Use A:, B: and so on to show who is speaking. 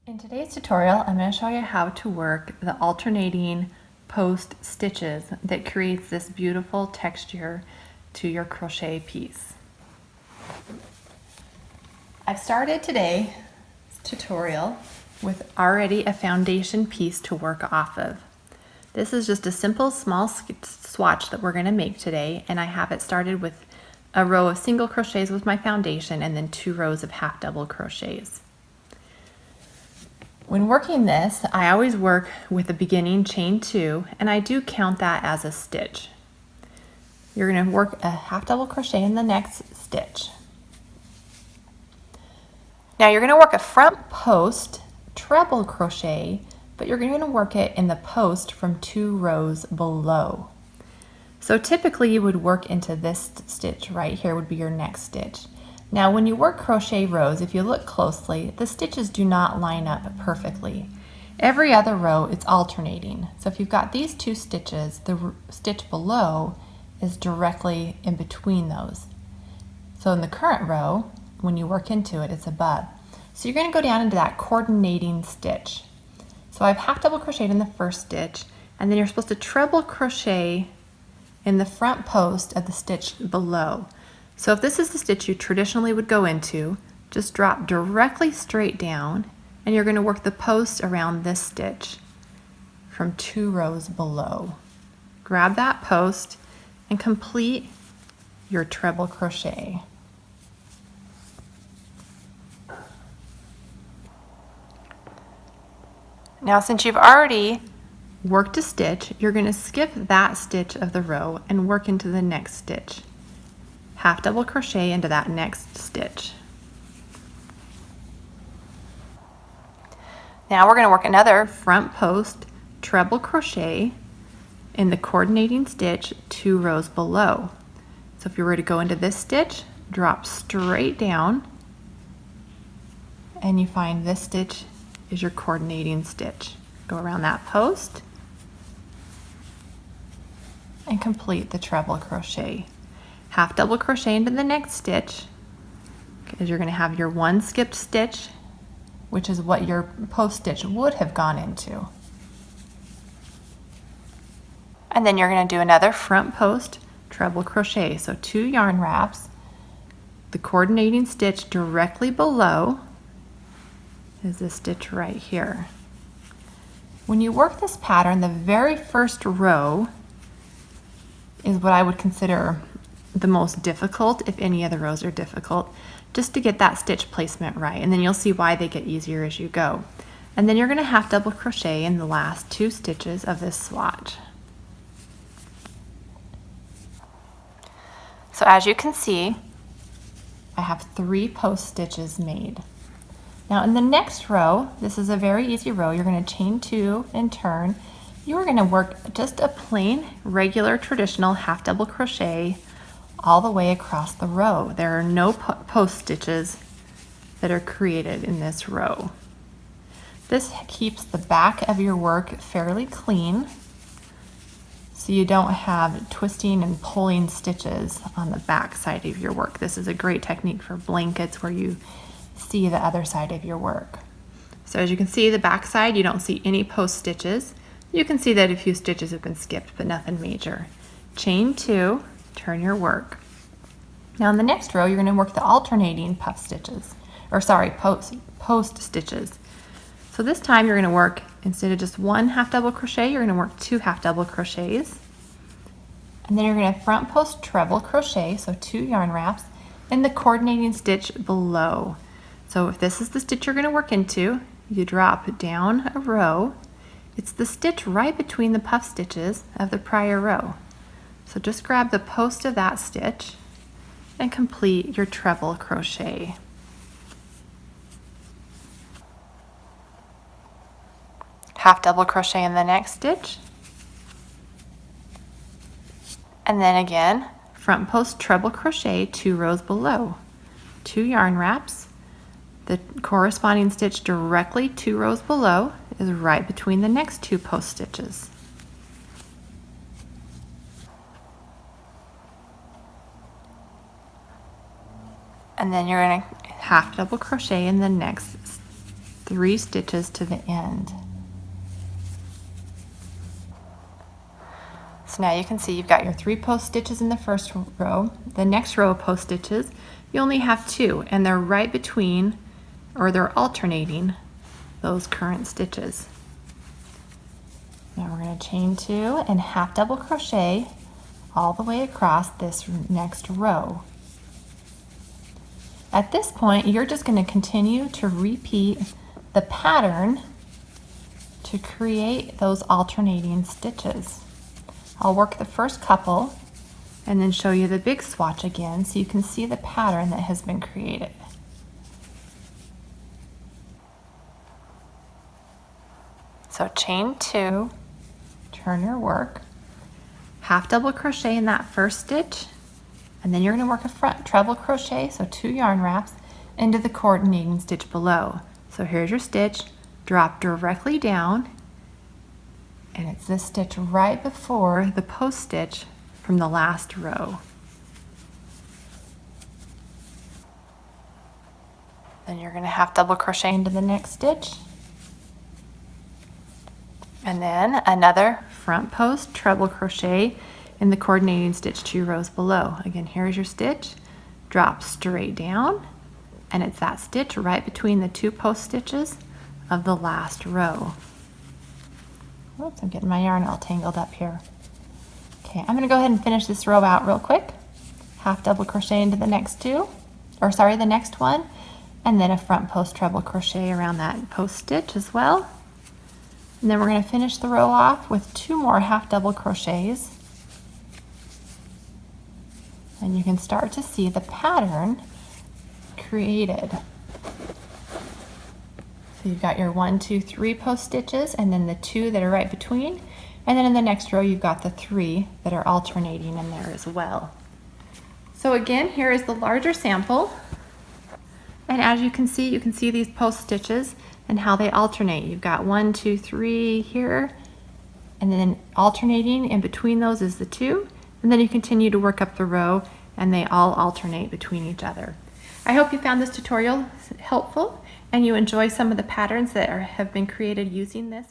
A: In today's tutorial, I'm going to show you how to work the alternating post stitches that creates this beautiful texture to your crochet piece. I've started today's tutorial with already a foundation piece to work off of. This is just a simple small swatch that we're going to make today, and I have it started with a row of single crochets with my foundation and then 2 rows of half double crochets. When working this, I always work with a beginning chain 2, and I do count that as a stitch. You're going to work a half double crochet in the next stitch. Now you're going to work a front post treble crochet, but you're going to work it in the post from 2 rows below. So typically you would work into this stitch right here would be your next stitch. Now when you work crochet rows, if you look closely, the stitches do not line up perfectly. Every other row it's alternating. So if you've got these 2 stitches, the stitch below is directly in between those. So in the current row, when you work into it, it's above. So you're going to go down into that coordinating stitch. So I've half double crocheted in the first stitch, and then you're supposed to treble crochet in the front post of the stitch below. So if this is the stitch you traditionally would go into, just drop directly straight down, and you're going to work the post around this stitch from 2 rows below. Grab that post and complete your treble crochet. Now since you've already worked a stitch, you're going to skip that stitch of the row and work into the next stitch. Half double crochet into that next stitch. Now we're going to work another front post treble crochet in the coordinating stitch 2 rows below. So if you were to go into this stitch, drop straight down, and you find this stitch is your coordinating stitch. Go around that post and complete the treble crochet. Half double crochet into the next stitch, because you're going to have your 1 skipped stitch, which is what your post stitch would have gone into. And then you're going to do another front post treble crochet. So 2 yarn wraps, the coordinating stitch directly below is this stitch right here. When you work this pattern, the very first row is what I would consider the most difficult, if any of the rows are difficult, just to get that stitch placement right, and then you'll see why they get easier as you go. And then you're going to half double crochet in the last 2 stitches of this swatch. So as you can see, I have 3 post stitches made. Now in the next row, this is a very easy row, you're going to chain 2 and turn. You are going to work just a plain, regular, traditional half double crochet all the way across the row. There are no post stitches that are created in this row. This keeps the back of your work fairly clean, so you don't have twisting and pulling stitches on the back side of your work. This is a great technique for blankets where you see the other side of your work. So as you can see, the back side, you don't see any post stitches. You can see that a few stitches have been skipped, but nothing major. Chain 2, turn your work. Now in the next row, you're going to work the alternating puff stitches, or sorry, post stitches. So this time you're going to work, instead of just 1 half double crochet, you're going to work 2 half double crochets. And then you're going to front post treble crochet, so 2 yarn wraps, in the coordinating stitch below. So if this is the stitch you're going to work into, you drop down a row. It's the stitch right between the puff stitches of the prior row. So just grab the post of that stitch and complete your treble crochet. Half double crochet in the next stitch. And then again, front post treble crochet 2 rows below. 2 yarn wraps. The corresponding stitch directly 2 rows below is right between the next 2 post stitches. And then you're going to half double crochet in the next 3 stitches to the end. So now you can see you've got your 3 post stitches in the first row. The next row of post stitches, you only have 2, and they're right between, or they're alternating those current stitches. Now we're going to chain 2 and half double crochet all the way across this next row. At this point, you're just going to continue to repeat the pattern to create those alternating stitches. I'll work the first couple and then show you the big swatch again so you can see the pattern that has been created. So chain 2, turn your work, half double crochet in that first stitch, and then you're going to work a front treble crochet, so 2 yarn wraps, into the coordinating stitch below. So here's your stitch, drop directly down, and it's this stitch right before the post stitch from the last row. Then you're going to half double crochet into the next stitch, and then another front post treble crochet in the coordinating stitch 2 rows below. Again, here's your stitch, drop straight down, and it's that stitch right between the 2 post stitches of the last row. Oops, I'm getting my yarn all tangled up here. Okay, I'm going to go ahead and finish this row out real quick. Half double crochet into the next the next one, and then a front post treble crochet around that post stitch as well. And then we're going to finish the row off with 2 more half double crochets. And you can start to see the pattern created. So you've got your 1, 2, 3 post stitches, and then the 2 that are right between. And then in the next row, you've got the 3 that are alternating in there as well. So again, here is the larger sample. And as you can see these post stitches and how they alternate. You've got 1, 2, 3 here, and then alternating in between those is the 2. And then you continue to work up the row, and they all alternate between each other. I hope you found this tutorial helpful and you enjoy some of the patterns that have been created using this.